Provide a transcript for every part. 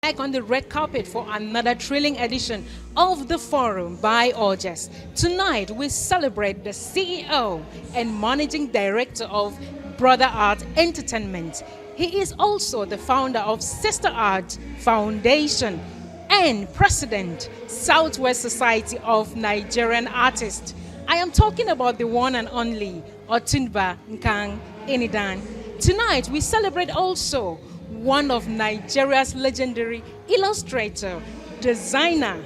back on the red carpet for another thrilling edition of the Forum by OJez. Tonight, we celebrate the CEO and Managing Director of Brother Art Entertainment. He is also the founder of Sister Art Foundation and President, Southwest Society of Nigerian Artists. I am talking about the one and only Otunba Nkang Ini Dan. Tonight, we celebrate also one of Nigeria's legendary illustrator, designer.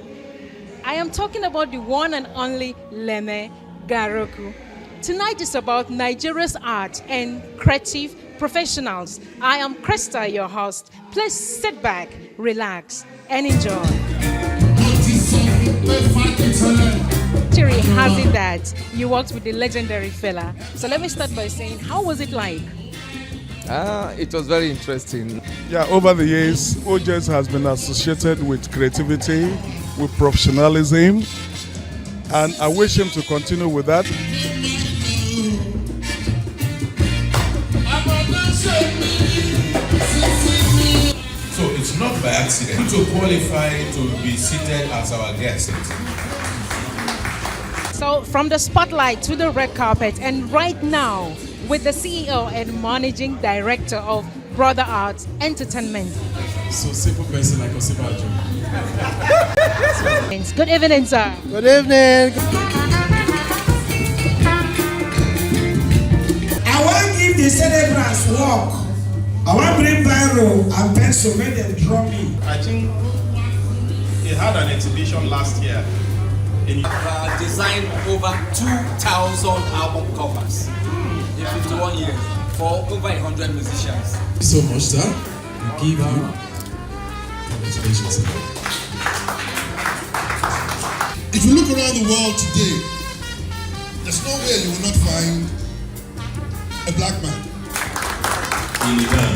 I am talking about the one and only Lemi Gharokwu. Tonight is about Nigeria's art and creative professionals. I am Krista, your host. Please sit back, relax, and enjoy. History has it that you worked with the legendary fella. So let me start by saying, how was it like? It was very interesting. Yeah, over the years, OJez has been associated with creativity, with professionalism, and I wish him to continue with that. So it's not by accident to qualify to be seated as our guest. So from the spotlight to the red carpet, and right now with the CEO and Managing Director of Brother Art Entertainment. So simple person like Osibajo. Good evening, sir. Good evening. I want to give the celebrants work. I want to bring biro and pencil when they draw me. I think he had an exhibition last year. Designed over 2,000 album covers in 51 years for over 100 musicians. Thank you so much, sir. We give you congratulations, sir. If you look around the world today, there's nowhere you will not find a black man. Ini Dan.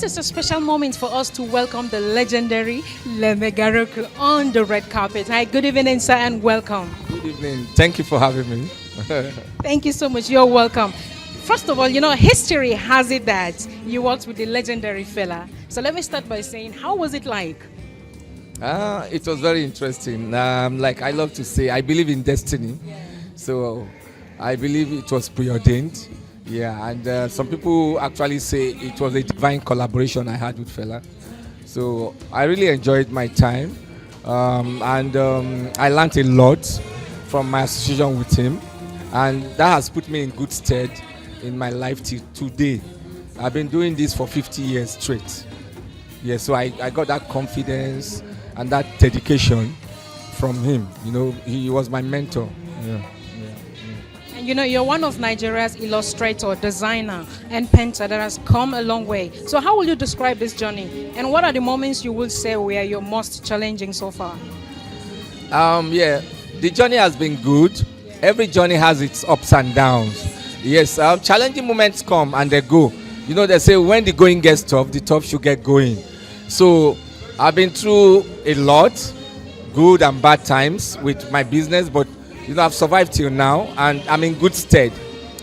It's a special moment for us to welcome the legendary Lemi Gharokwu on the red carpet. Hi, good evening, sir, and welcome. Good evening. Thank you for having me. Thank you so much. You're welcome. First of all, history has it that you worked with the legendary fella. So let me start by saying, how was it like? It was very interesting. Like I love to say, I believe in destiny. Yeah. So I believe it was preordained. Yeah, and some people actually say it was a divine collaboration I had with fella. So I really enjoyed my time, and I learned a lot from my association with him, and that has put me in good stead in my life till today. I've been doing this for 50 years straight. Yeah, so I got that confidence and that dedication from him. He was my mentor. Yeah. And you're one of Nigeria's illustrator, designer, and painter that has come a long way. So how will you describe this journey? And what are the moments you will say were your most challenging so far? Yeah, the journey has been good. Every journey has its ups and downs. Yes, challenging moments come and they go. They say when the going gets tough, the tough should get going. So I've been through a lot, good and bad times with my business, but I've survived till now and I'm in good stead.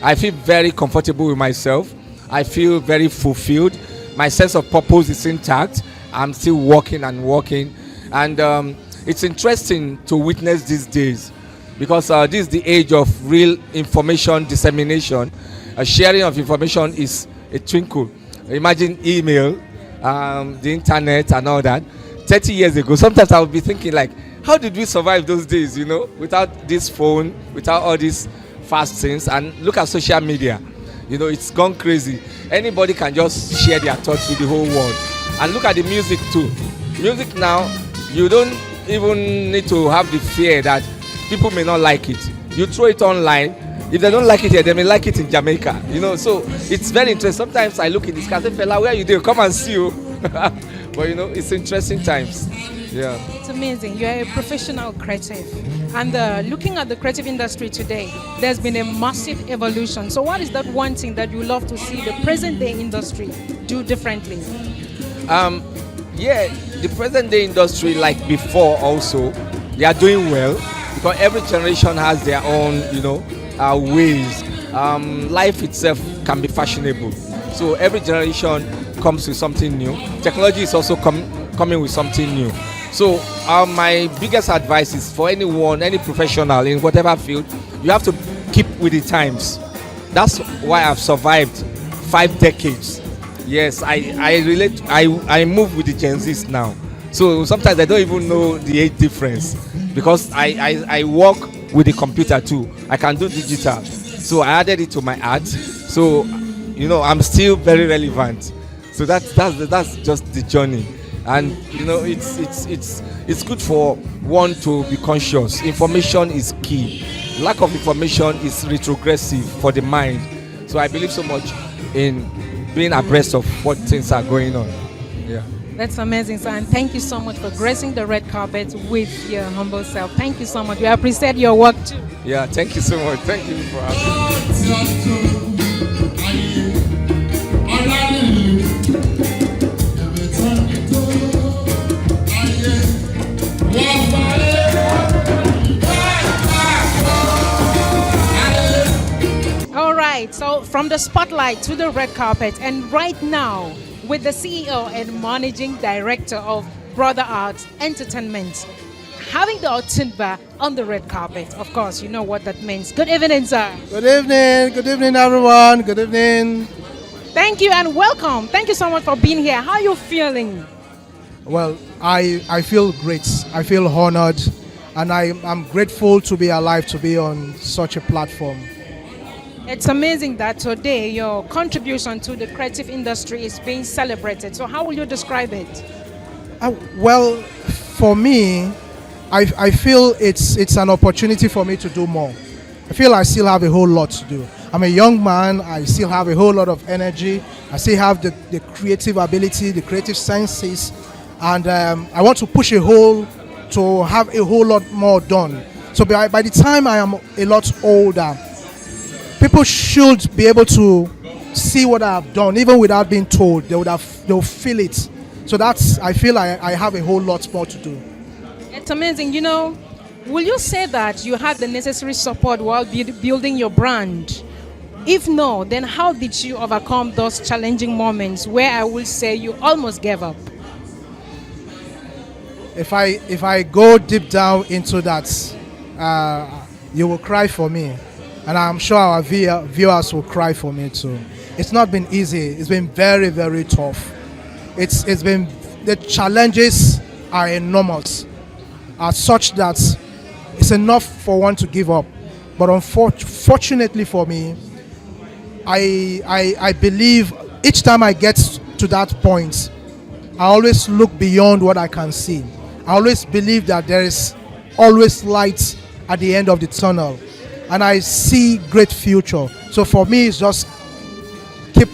I feel very comfortable with myself. I feel very fulfilled. My sense of purpose is intact. I'm still working and working. And it's interesting to witness these days because this is the age of real information dissemination. Sharing of information is a twinkle. Imagine email, the internet and all that. 30 years ago, sometimes I would be thinking like, how did we survive those days, without this phone, without all these fast things? And look at social media. It's gone crazy. Anybody can just share their thoughts with the whole world. And look at the music too. Music now, you don't even need to have the fear that people may not like it. You throw it online. If they don't like it here, they may like it in Jamaica. So it's very interesting. Sometimes I look in the sky and say, fella, where are you doing? Come and see you. But it's interesting times. Yeah. It's amazing. You're a professional creative. And looking at the creative industry today, there's been a massive evolution. So what is that one thing that you love to see the present day industry do differently? Yeah, the present day industry, like before also, they are doing well because every generation has their own, ways. Life itself can be fashionable. So every generation comes with something new. Technology is also coming with something new. So my biggest advice is for anyone, any professional in whatever field, you have to keep with the times. That's why I've survived 5 decades. Yes, I move with the Gen Zs now. So sometimes I don't even know the age difference because I work with the computer too. I can do digital. So I added it to my art. So, I'm still very relevant. So that's just the journey. And it's good for one to be conscious. Information is key. Lack of information is retrogressive for the mind. So I believe so much in being abreast of what things are going on. Yeah. That's amazing, sir. And thank you so much for gracing the red carpet with your humble self. Thank you so much. We appreciate your work too. Yeah, thank you so much. Thank you for having me. All right, so from the spotlight to the red carpet, and right now with the CEO and Managing Director of Brother Art Entertainment, having the Otunba on the red carpet. Of course, you know what that means. Good evening, sir. Good evening, everyone. Good evening. Thank you and welcome. Thank you so much for being here. How are you feeling? Well, I feel great. I feel honored, and I'm grateful to be alive to be on such a platform. It's amazing that today your contribution to the creative industry is being celebrated. So how will you describe it? Well, for me, I feel it's an opportunity for me to do more. I feel I still have a whole lot to do. I'm a young man. I still have a whole lot of energy. I still have the creative ability, the creative senses, and I want to push to have a whole lot more done. So by the time I am a lot older, people should be able to see what I have done, even without being told. They'll feel it. So I feel I have a whole lot more to do. It's amazing. Will you say that you had the necessary support while building your brand? If no, then how did you overcome those challenging moments where I will say you almost gave up? If I go deep down into that, you will cry for me. And I'm sure our viewers will cry for me too. It's not been easy. It's been very, very tough. The challenges are enormous, are such that it's enough for one to give up. But unfortunately for me, I believe each time I get to that point, I always look beyond what I can see. I always believe that there is always light at the end of the tunnel. And I see great future. So for me, it's just keep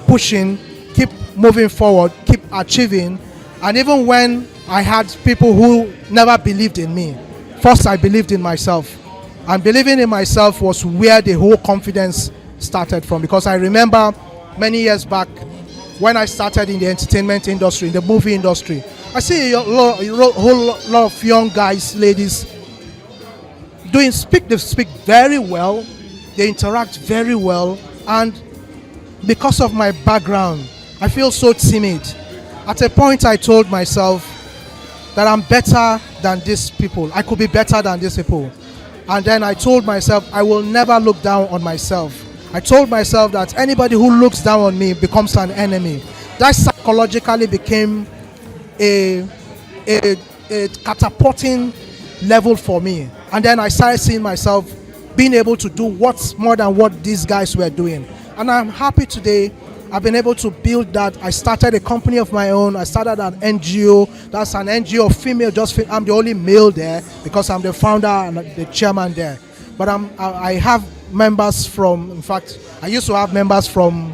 pushing, keep moving forward, keep achieving. And even when I had people who never believed in me, first I believed in myself. And believing in myself was where the whole confidence started from. Because I remember many years back when I started in the entertainment industry, in the movie industry, I see a whole lot of young guys, ladies, they speak very well, they interact very well, and because of my background, I feel so timid. At a point, I told myself that I'm better than these people. I could be better than these people. And then I told myself I will never look down on myself. I told myself that anybody who looks down on me becomes an enemy. That psychologically became a catapulting level for me. And then I started seeing myself being able to do what's more than what these guys were doing. And I'm happy today I've been able to build that. I started a company of my own. I started an NGO. That's an NGO of female, I'm the only male there because I'm the founder and the chairman there. But I have members from, in fact, I used to have members from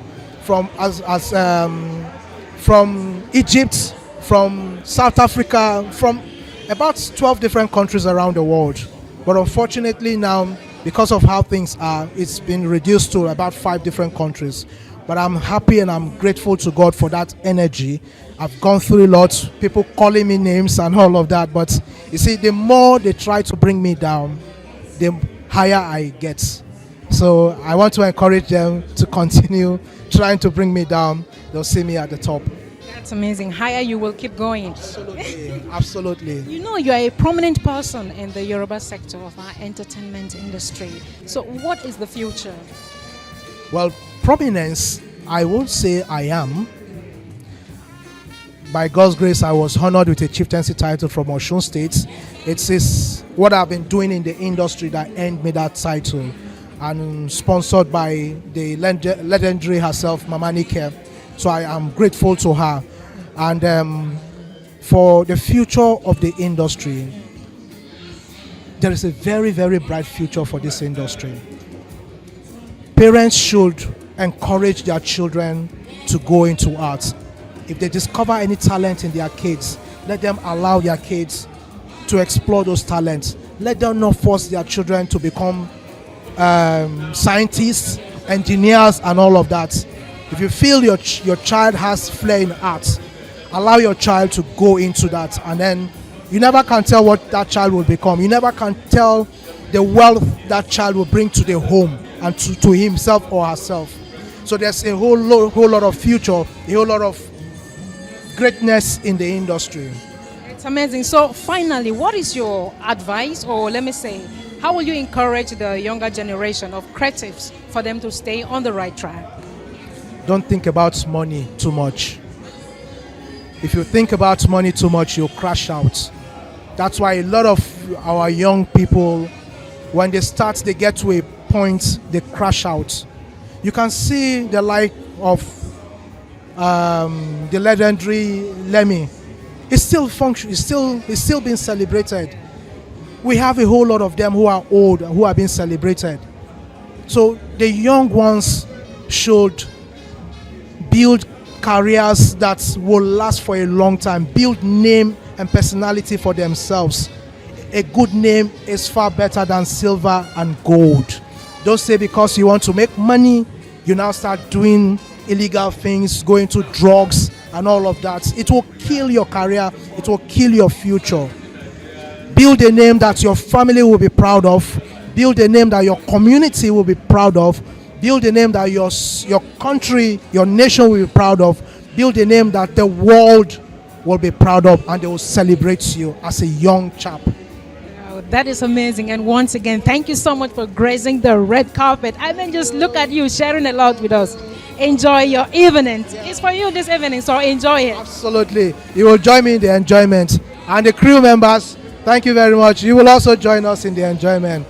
Egypt, from South Africa, from About 12 different countries around the world. But unfortunately now, because of how things are, it's been reduced to about 5 different countries. But I'm happy and I'm grateful to God for that energy. I've gone through a lot, people calling me names and all of that. But you see, the more they try to bring me down, the higher I get. So I want to encourage them to continue trying to bring me down. They'll see me at the top. That's amazing. Higher you will keep going. Absolutely. Absolutely. You know, you are a prominent person in the Yoruba sector of our entertainment industry. So what is the future? Well, prominence, I won't say I am. By God's grace, I was honored with a chieftaincy title from Osun State. It is what I've been doing in the industry that earned me that title, and sponsored by the legendary herself, Mama Nike. So I am grateful to her. And for the future of the industry, there is a very, very bright future for this industry. Parents should encourage their children to go into art. If they discover any talent in their kids, let them allow their kids to explore those talents. Let them not force their children to become scientists, engineers, and all of that. If you feel your child has flair in art, allow your child to go into that, and then you never can tell what that child will become. You never can tell the wealth that child will bring to the home and to himself or herself. So there's a whole lot of future, a whole lot of greatness in the industry. It's amazing. So finally, what is your advice, or let me say, how will you encourage the younger generation of creatives for them to stay on the right track? Don't think about money too much. If you think about money too much, you'll crash out. That's why a lot of our young people, when they start, they get to a point, they crash out. You can see the life of the legendary Lemi. It's still functioning, it's still being celebrated. We have a whole lot of them who are old, who are being celebrated. So the young ones should build careers that will last for a long time, build name and personality for themselves. A good name is far better than silver and gold. Don't say because you want to make money, you now start doing illegal things, going to drugs and all of that. It will kill your career, it will kill your future. Build a name that your family will be proud of. Build a name that your community will be proud of. Build a name that your country, your nation will be proud of. Build a name that the world will be proud of, and they will celebrate you as a young chap. Oh, that is amazing. And once again, thank you so much for gracing the red carpet. I mean, just look at you sharing a lot with us. Enjoy your evening. It's for you this evening, so enjoy it. Absolutely. You will join me in the enjoyment. And the crew members, thank you very much. You will also join us in the enjoyment.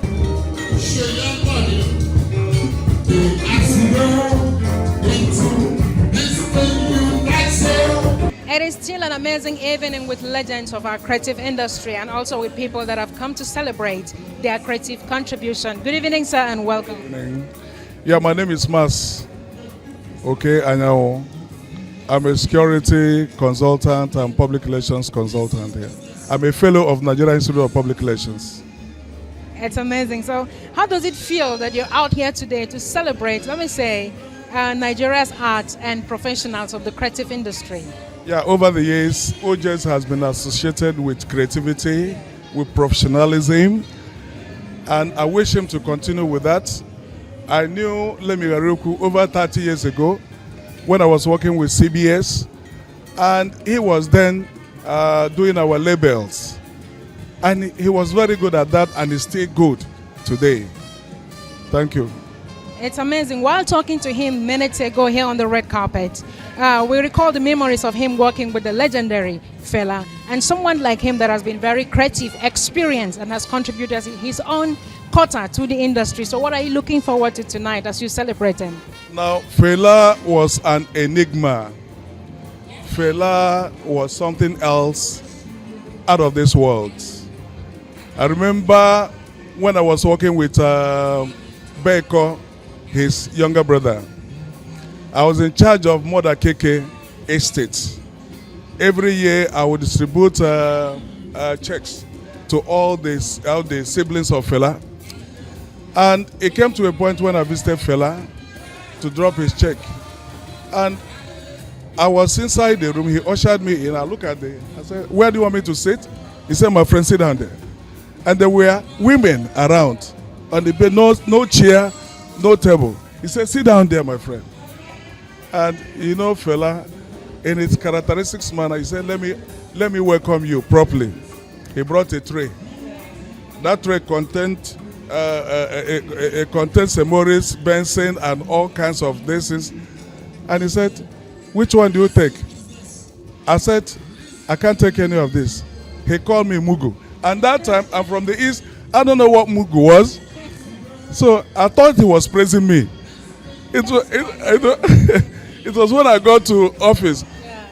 It is still an amazing evening with legends of our creative industry, and also with people that have come to celebrate their creative contribution. Good evening, sir, and welcome. Yeah, my name is Mas. Okay, I know. I'm a security consultant and public relations consultant here. I'm a fellow of Nigerian Institute of Public Relations. It's amazing. So how does it feel that you're out here today to celebrate, let me say, Nigeria's art and professionals of the creative industry? Yeah, over the years, OJez has been associated with creativity, with professionalism, and I wish him to continue with that. I knew Lemi Gharokwu over 30 years ago when I was working with CBS, and he was then doing our labels. And he was very good at that, and he's still good today. Thank you. It's amazing. While talking to him minutes ago here on the red carpet, we recall the memories of him working with the legendary fella, and someone like him that has been very creative, experienced, and has contributed his own quota to the industry. So what are you looking forward to tonight as you celebrate him? Now, Fela was an enigma. Fela was something else out of this world. I remember when I was working with Beko, his younger brother. I was in charge of Moda Keke Estate. Every year I would distribute checks to all the siblings of Fela. And it came to a point when I visited Fela to drop his check. And I was inside the room. He ushered me in. I looked at I said, "Where do you want me to sit?" He said, "My friend, sit down there." And there were women around on the bed, no chair, no table. He said, "Sit down there, my friend." And you know, Fela, in his characteristics manner, he said, let me welcome you properly. He brought a tray. That tray contained Morris, Benson, and all kinds of things. And he said, "Which one do you take?" I said, "I can't take any of this." He called me Mugu. And that time, I'm from the East. I don't know what Mugu was. So I thought he was praising me. It was when I got to office.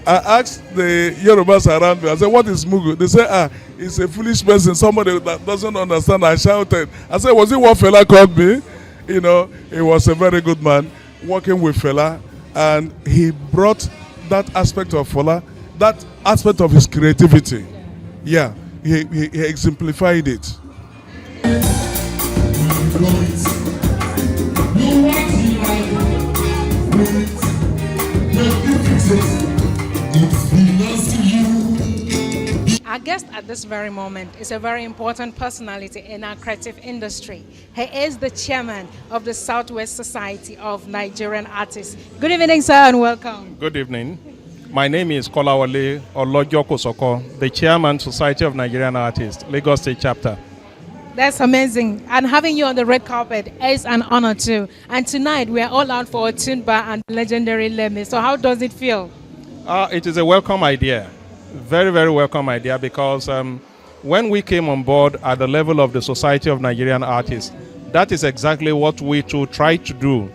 I asked the Yorubas around me, I said, "What is Mugu?" They said, "It's a foolish person, somebody that doesn't understand." I shouted. I said, "Was it what Fela called me?" You know, he was a very good man working with Fela. And he brought that aspect of Fela, that aspect of his creativity. Yeah, he exemplified it. Our guest at this very moment is a very important personality in our creative industry. He is the chairman of the Southwest Society of Nigerian Artists. Good evening, sir, and welcome. Good evening. My name is Kolawole Olojokosoko, the chairman, Society of Nigerian Artists, Lagos State Chapter. That's amazing. And having you on the red carpet is an honor too. And tonight we are all out for Otunba and legendary Lemi. So how does it feel? It is a welcome idea. Very, very welcome idea, because when we came on board at the level of the Society of Nigerian Artists, that is exactly what we too try to do.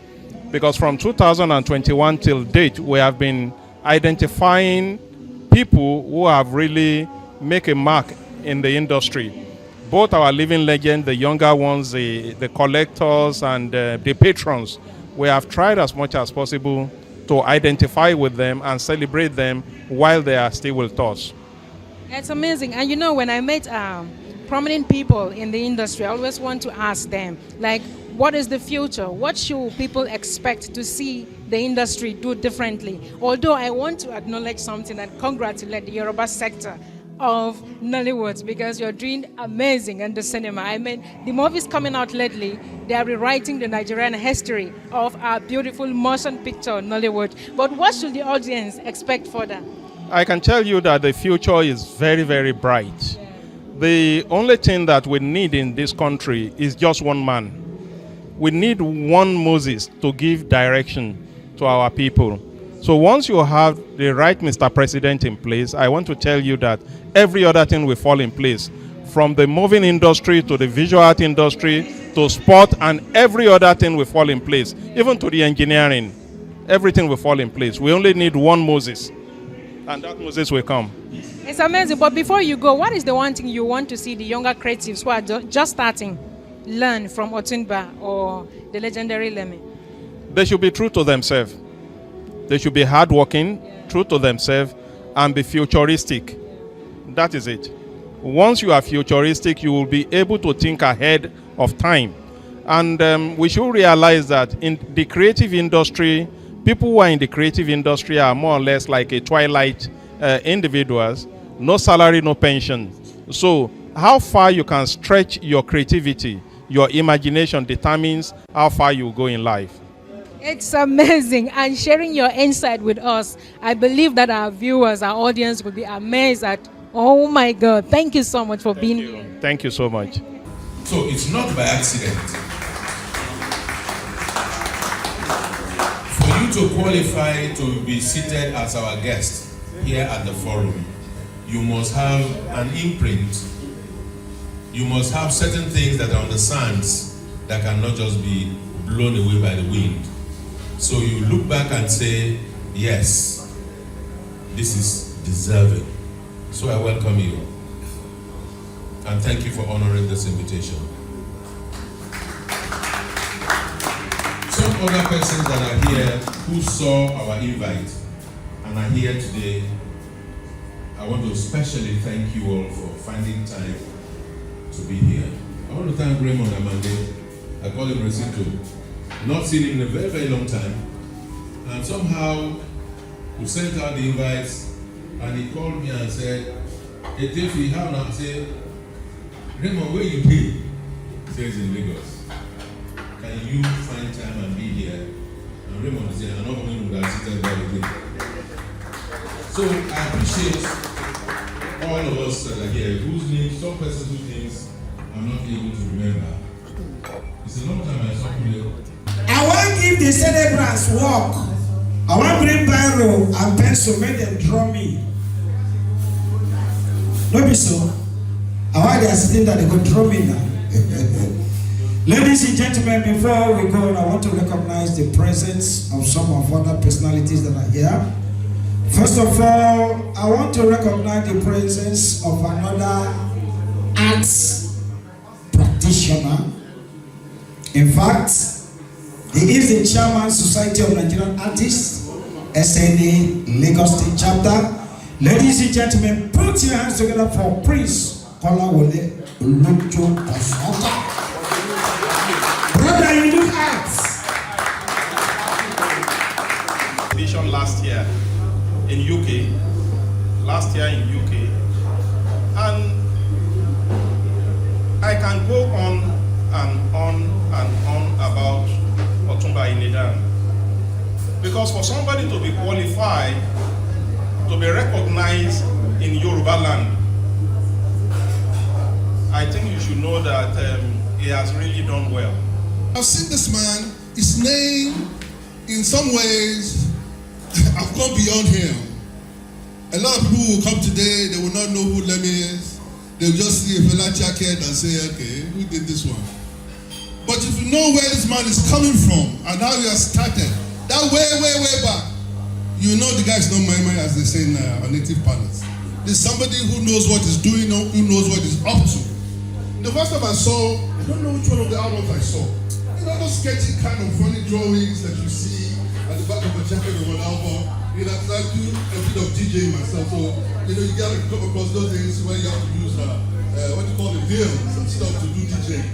Because from 2021 till date, we have been identifying people who have really made a mark in the industry. Both our living legends, the younger ones, the collectors, and the patrons. We have tried as much as possible to identify with them and celebrate them while they are still with us. It's amazing. And you know, when I met prominent people in the industry, I always want to ask them, like, what is the future? What should people expect to see the industry do differently? Although I want to acknowledge something and congratulate the Yoruba sector of Nollywood, because you're doing amazing in the cinema. I mean, the movies coming out lately, they are rewriting the Nigerian history of our beautiful motion picture Nollywood. But what should the audience expect further? I can tell you that the future is very, very bright. Yeah. The only thing that we need in this country is just one man. We need one Moses to give direction to our people. So once you have the right Mr. President in place, I want to tell you that every other thing will fall in place. From the moving industry to the visual art industry to sport, and every other thing will fall in place. Even to the engineering, everything will fall in place. We only need one Moses, and that Moses will come. It's amazing. But before you go, what is the one thing you want to see the younger creatives who are just starting learn from Otunba or the legendary Lemi? They should be true to themselves. They should be hardworking, true to themselves, and be futuristic. That is it. Once you are futuristic, you will be able to think ahead of time. And we should realize that in the creative industry, people who are in the creative industry are more or less like a twilight individuals. No salary, no pension. So how far you can stretch your creativity, your imagination determines how far you go in life. It's amazing. And sharing your insight with us, I believe that our viewers, our audience will be amazed at, oh my God, thank you so much for being here. Thank you so much. So it's not by accident. For you to qualify to be seated as our guest here at the forum, you must have an imprint. You must have certain things that are on the sands that cannot just be blown away by the wind. So you look back and say, yes, this is deserving. So I welcome you. And thank you for honoring this invitation. Some other persons that are here who saw our invite and are here today, I I want to especially thank you all for finding time to be here. I want to thank Raymond Amande. I call him Resito. Not seen him in a very, very long time. And somehow we sent out the invites and he called me and said, hey, Tefi, how now? I said, Raymond, where you be? He says in Lagos. Can you find time and be here? And Raymond said, I'm not going to sit by the day. So I appreciate all of us that are here, whose names, some persons whose names I'm not able to remember. It's a long time I saw you. I want to give the celebrants work. I want to bring biro and pencil, make them draw me. No be so. I want they are sitting that they go draw me now. Ladies and gentlemen, before we go, I want to recognize the presence of some of other personalities that are here. First of all, I want to recognize the presence of another arts practitioner. In fact, he is the chairman, Society of Nigerian Artists, SNA, Lagos State Chapter. Ladies and gentlemen, put your hands together for Prince Kolawole Olujo Osoka. Brother, you do arts. Edition last year in UK, and I can go on and on and on about Otunba Nkang Ini Dan, because for somebody to be qualified to be recognized in Yoruba land, I think you should know that he has really done well. I've seen this man, his name in some ways I've gone beyond him. A lot of people will come today, they will not know who Lemi is. They'll just see a fella jacket and say, okay, who did this one? But if you know where this man is coming from and how he has started, that way back, you know the guy is not my as they say in our native parlance. There's somebody who knows what he's doing, who knows what he's up to. The first time I saw, I don't know which one of the albums I saw. You know those sketchy kind of funny drawings that you see at the back of a jacket of an album. You know, I do a bit of DJing myself, so you know you gotta come across those things where you have to use what you call the veils and stuff to do DJing.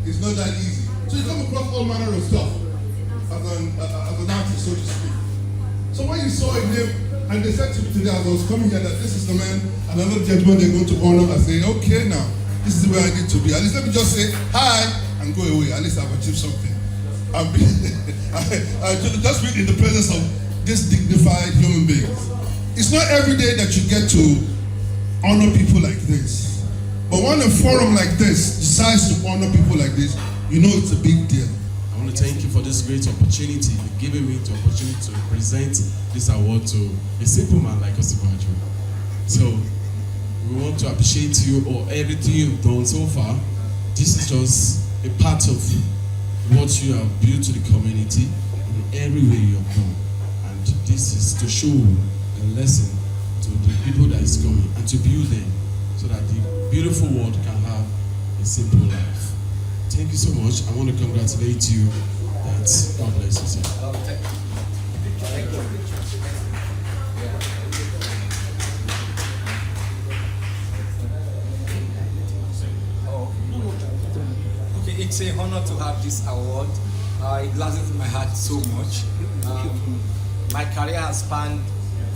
It's not that easy. So you come across all manner of stuff as an artist, so to speak. So when you saw him, and they said to me today as I was coming here that this is the man, another gentleman they're going to honor, I say, okay now, this is where I need to be. At least let me just say hi and go away. At least I've achieved something. I just be in the presence of these dignified human beings. It's not every day that you get to honor people like this. But when a forum like this decides to honor people like this, you know it's a big deal. I want to thank you for this great opportunity, giving me the opportunity to present this award to a simple man like Otunba. So we want to appreciate you or everything you've done so far. This is just a part of what you have built to the community in every way you have done. And this is to show a lesson to the people that is coming and to build them so that the beautiful world can have a simple life. Thank you so much. I want to congratulate you. God bless you, sir. Thank you. Okay, it's an honor to have this award. It glasses my heart so much. My career has spanned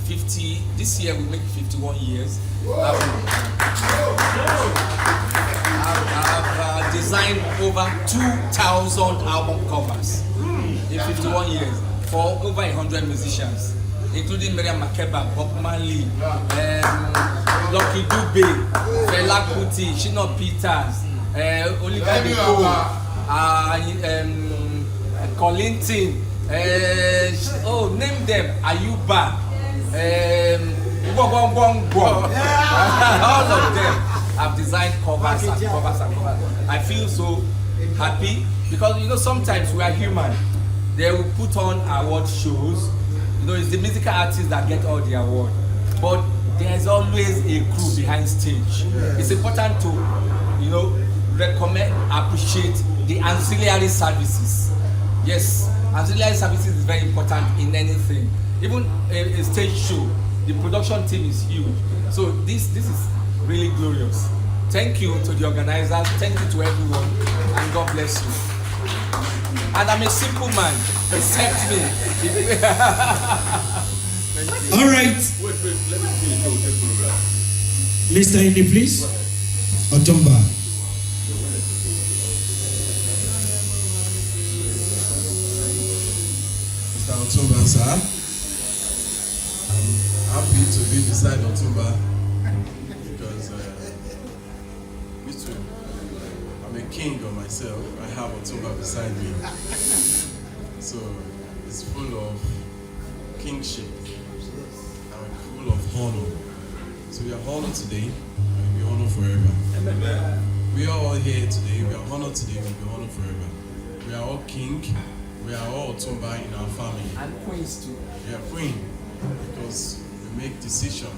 50. This year we make 51 years. I've designed over 2,000 album covers in 51 years for over 100 musicians, including Miriam Makeba, Bob Marley, Lucky Dube, Fela Kuti, Shina Peters, Oliver Collington, name them, Ayuba, all of them. I've designed covers and covers and covers. I feel so happy because sometimes we are human. They will put on award shows. It's the musical artists that get all the award, but there's always a crew behind stage. It's important to recommend, appreciate the ancillary services. Yes, ancillary services is very important in anything. Even a stage show, the production team is huge. So this is really glorious. Thank you to the organizers, thank you to everyone, and God bless you. And I'm a simple man, accept me. All right. Wait, let me finish. Mr. Indi, please. Otunba. Mr. Otunba, sir. I'm happy to be beside Otunba because me too. I'm a king of myself. I have Otunba beside me. So it's full of kingship and full of honor. So we are honored today and we will be honored forever. We are all here today, we are honored today, we will be honored forever. We are all king, we are all Otunba in our family. And queens too. We are queen because we make decision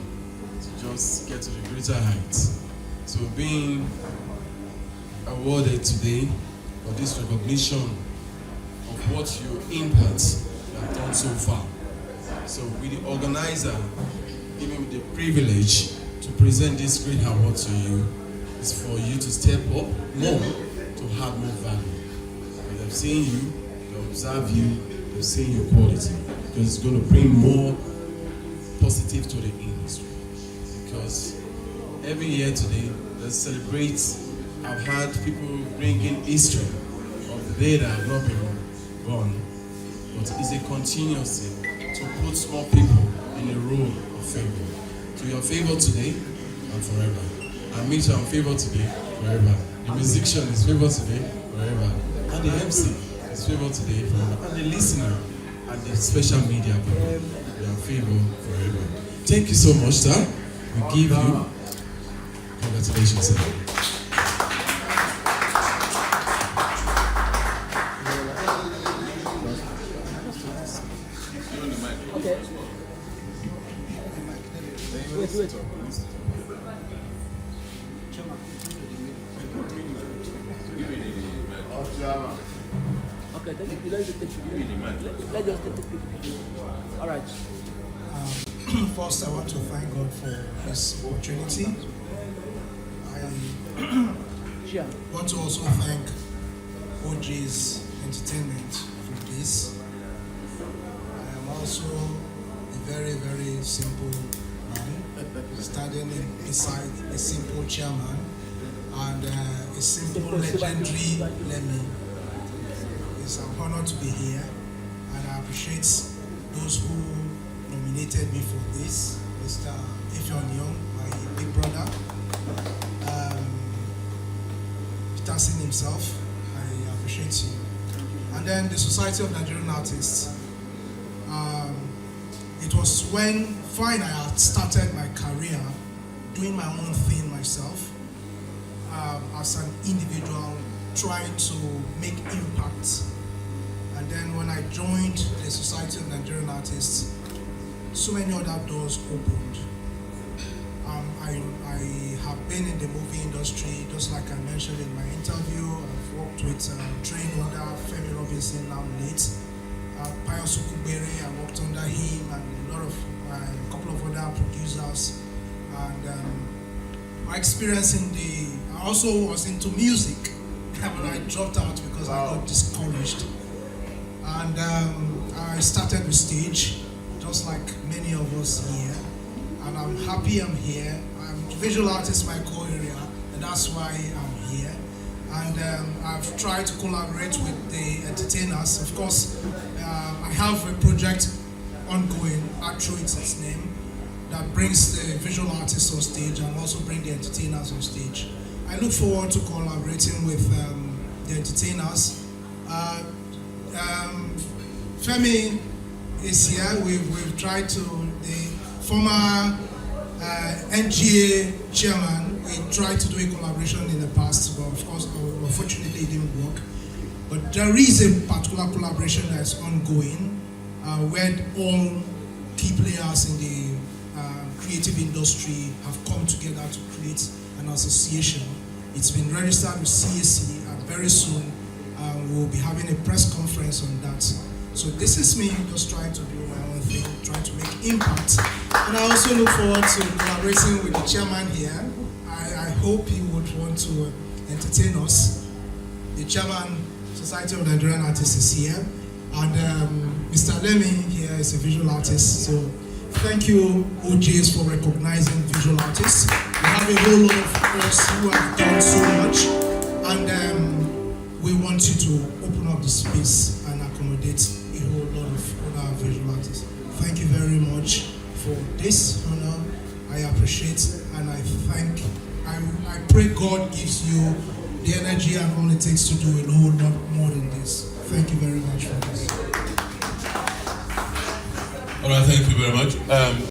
to just get to the greater heights. So being awarded today for this recognition of what your impact you have done so far. So with the organizer giving me the privilege to present this great award to you is for you to step up more to have more value. They've seen you, they observe you, they've seen your quality because it's going to bring more positive to the industry. Because every year today, let's celebrate. I've had people bring in history of the day that have not been gone, but it's a continuous thing to put more people in a role of favor. So your favor today and forever. And me too, I'm favor today, forever. The musician is favor today, forever. And the MC is favor today, forever. And the listener and the special media people, they are favor forever. Thank you so much, sir. We give you congratulations, sir. Okay, thank you. Let's just take it. All right. First, I want to thank God for this opportunity. I want to also thank OJez Entertainment for this. I am also a very, very simple man, standing beside a simple chairman and a simple legendary Lemi. It's an honor to be here, and I appreciate those who nominated me for this. Mr. Young, my big brother, Peterson himself, I appreciate you. And then the Society of Nigerian Artists. It was when finally I had started my career doing my own thing myself, as an individual, trying to make impact. And then when I joined the Society of Nigerian Artists, so many other doors opened. I have been in the movie industry, just like I mentioned in my interview. I've worked with trained under Femi Robinson, now late. Pius Ukubere, I worked under him, and a couple of other producers. And my experience I also was into music when I dropped out because I got discouraged. And I started with stage, just like many of us here. And I'm happy I'm here. I'm a visual artist, my core area, and that's why I'm here. And I've tried to collaborate with the entertainers. Of course, I have a project ongoing, Atro it's its name, that brings the visual artists on stage and also bring the entertainers on stage. I look forward to collaborating with the entertainers. Femi is here. We've tried to, the former NGA chairman, we tried to do a collaboration in the past, but of course, unfortunately, it didn't work. But there is a particular collaboration that's ongoing, where all key players in the creative industry have come together to create an association. It's been registered with CAC, and very soon we'll be having a press conference on that. So this is me just trying to do my own thing, trying to make impact And I also look forward to collaborating with the chairman here. I hope he would want to entertain us. The chairman, Society of Nigerian Artists, is here. And Mr. Lemi here is a visual artist. So thank you, OJez, for recognizing visual artists. We have a whole lot of us who have done so much. And we want you to open up the space and accommodate a whole lot of other visual artists. Thank you very much for this honor. I appreciate and I pray God gives you the energy and all it takes to do a whole lot more than this. Thank you very much for this. All right, thank you very much.